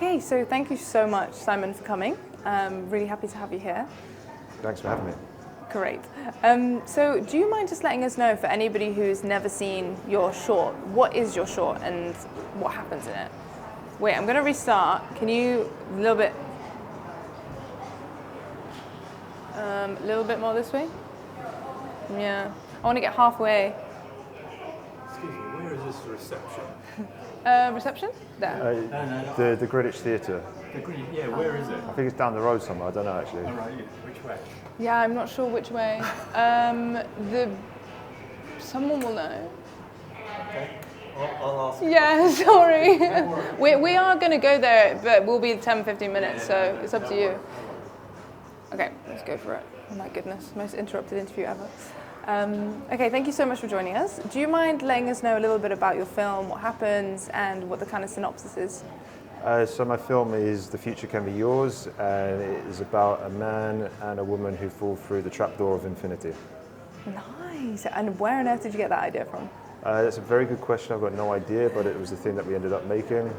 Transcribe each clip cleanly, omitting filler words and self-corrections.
Okay, so thank you so much, Simon, for coming. Really happy to have you here. Thanks for having me. Great. So do you mind just letting us know, for anybody who's never seen your short, what is your short and what happens in it? Wait, I'm going to restart. Can you a little bit more this way? Yeah. I want to get halfway. Excuse me, where is this reception? Reception? There. No. The Greenwich Theatre. The green, yeah, where is it? I think it's down the road somewhere. I don't know actually. All right, which way? Yeah, I'm not sure which way. Someone will know. Okay, I'll ask. Yeah, sorry. we are going to go there, but we'll be 10-15 minutes, so it's up to you. Okay, let's go for it. Oh my goodness, most interrupted interview ever. Okay, thank you so much for joining us. Do you mind letting us know a little bit about your film, what happens, and what the kind of synopsis is? So my film is The Future Can Be Yours, and it is about a man and a woman who fall through the trapdoor of infinity. Nice. And where on earth did you get that idea from? That's a very good question. I've got no idea, but it was the thing that we ended up making.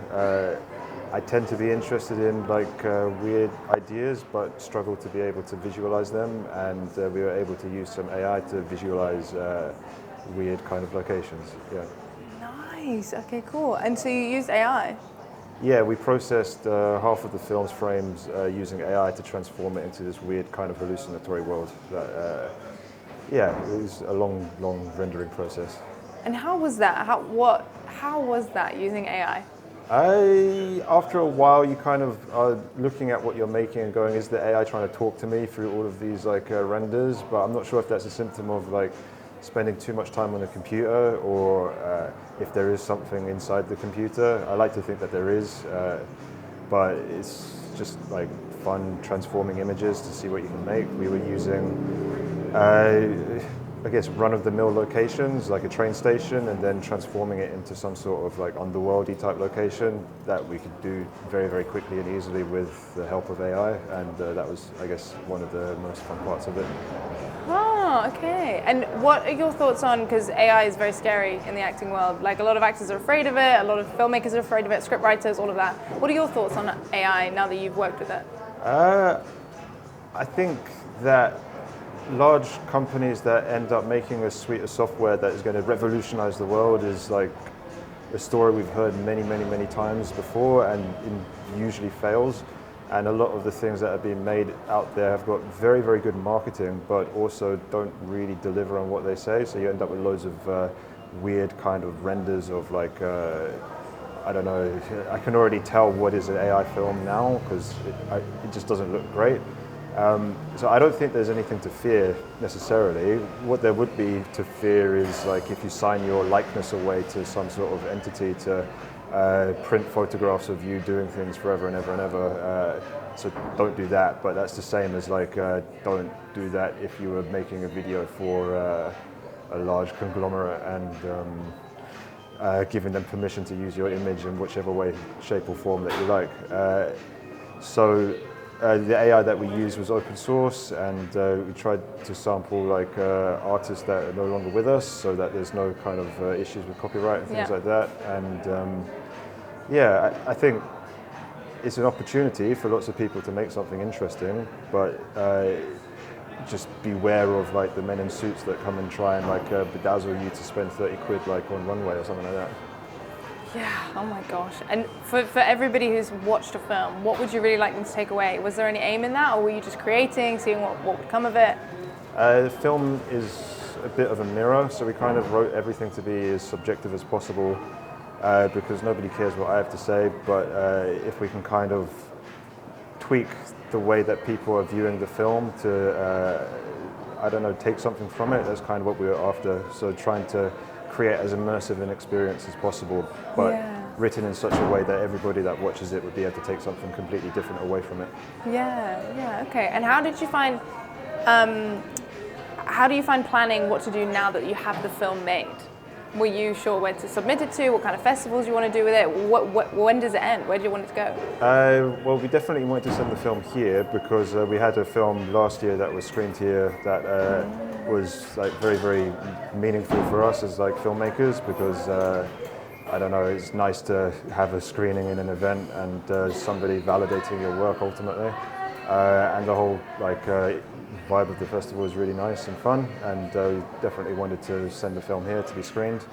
I tend to be interested in weird ideas, but struggle to be able to visualize them. And we were able to use some AI to visualize weird kind of locations. Yeah. Nice. Okay, cool. And so you used AI? Yeah, we processed half of the film's frames using AI to transform it into this weird kind of hallucinatory world. It was a long rendering process. And how was that? How was that using AI? After a while, you kind of are looking at what you're making and going, is the AI trying to talk to me through all of these renders? But I'm not sure if that's a symptom of spending too much time on a computer, or if there is something inside the computer. I like to think that there is, but it's just fun transforming images to see what you can make. We were using, I guess, run-of-the-mill locations, like a train station, and then transforming it into some sort of underworldy type location that we could do very, very quickly and easily with the help of AI. And that was, I guess, one of the most fun parts of it. Oh, okay. And what are your thoughts on, because AI is very scary in the acting world, a lot of actors are afraid of it, a lot of filmmakers are afraid of it, scriptwriters, all of that. What are your thoughts on AI now that you've worked with it? I think that large companies that end up making a suite of software that is going to revolutionize the world is a story we've heard many times before, and usually fails. And a lot of the things that are being made out there have got very, very good marketing, but also don't really deliver on what they say. So you end up with loads of weird kind of renders of I don't know, I can already tell what is an AI film now, because it just doesn't look great. So I don't think there's anything to fear necessarily. What there would be to fear is if you sign your likeness away to some sort of entity to print photographs of you doing things forever and ever and ever. So don't do that. But that's the same as don't do that if you were making a video for a large conglomerate and giving them permission to use your image in whichever way, shape or form that you like. The AI that we used was open source, and we tried to sample artists that are no longer with us, so that there's no kind of issues with copyright and things like that. And I think it's an opportunity for lots of people to make something interesting, but just beware of the men in suits that come and try and bedazzle you to spend 30 quid on runway or something like that. Yeah, oh my gosh. And for everybody who's watched a film, what would you really like them to take away? Was there any aim in that, or were you just creating, seeing what would come of it? The film is a bit of a mirror, so we kind of wrote everything to be as subjective as possible, because nobody cares what I have to say, but if we can kind of tweak the way that people are viewing the film to, I don't know, take something from it, that's kind of what we were after. So trying to create as immersive an experience as possible, but written in such a way that everybody that watches it would be able to take something completely different away from it. Yeah, okay. And how did you find, how do you find planning what to do now that you have the film made? Were you sure where to submit it to? What kind of festivals you want to do with it? When does it end? Where do you want it to go? Well, we definitely wanted to send the film here because we had a film last year that was screened here that was very, very meaningful for us as filmmakers, because I don't know, it's nice to have a screening in an event and somebody validating your work ultimately. And the whole vibe of the festival is really nice and fun, and we definitely wanted to send the film here to be screened.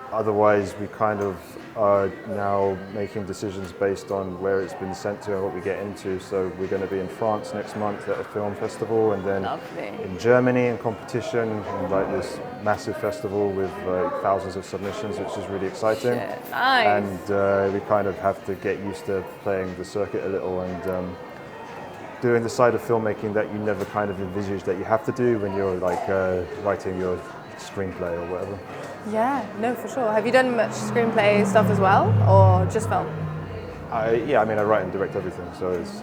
Otherwise, we kind of are now making decisions based on where it's been sent to and what we get into. So we're going to be in France next month at a film festival, and then Lovely. in Germany in competition, and like this massive festival with thousands of submissions, which is really exciting. Shit, nice. And we kind of have to get used to playing the circuit a little and doing the side of filmmaking that you never kind of envisage that you have to do when you're like writing your screenplay or whatever. Yeah, no, for sure. Have you done much screenplay stuff as well, or just film? Yeah, I mean, I write and direct everything, so it's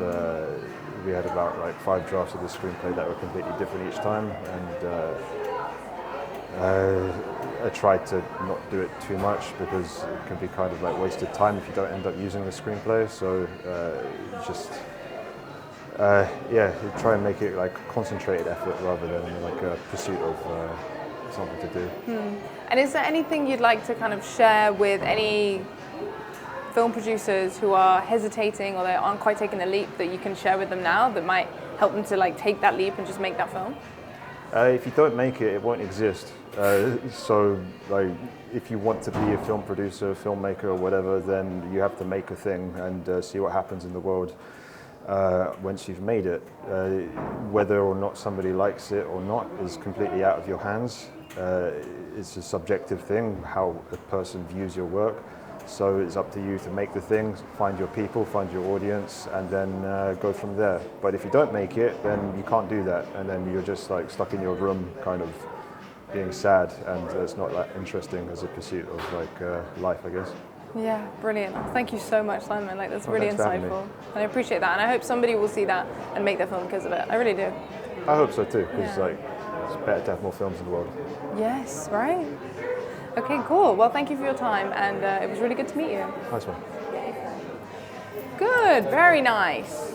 we had about like 5 drafts of the screenplay that were completely different each time, and I tried to not do it too much because it can be kind of like wasted time if you don't end up using the screenplay. So you try and make it like concentrated effort rather than like a pursuit of something to do. And is there anything you'd like to kind of share with any film producers who are hesitating or they aren't quite taking the leap that you can share with them now that might help them to like take that leap and just make that film? If you don't make it, it won't exist. So like, if you want to be a film producer, filmmaker or whatever, then you have to make a thing and see what happens in the world. Once you've made it, whether or not somebody likes it or not is completely out of your hands. It's a subjective thing, how a person views your work. So it's up to you to make the thing, find your people, find your audience, and then go from there. But if you don't make it, then you can't do that, and then you're just like stuck in your room, kind of being sad, and it's not that interesting as a pursuit of like life, I guess. Yeah, brilliant. Thank you so much, Simon. Like, that's really thanks for having me. insightful. And I appreciate that. And I hope somebody will see that and make their film because of it. I really do. I hope so too, because Yeah. like it's better to have more films in the world. Yes, right? Okay, cool. Well, thank you for your time. And it was really good to meet you. Nice one. Good, very nice.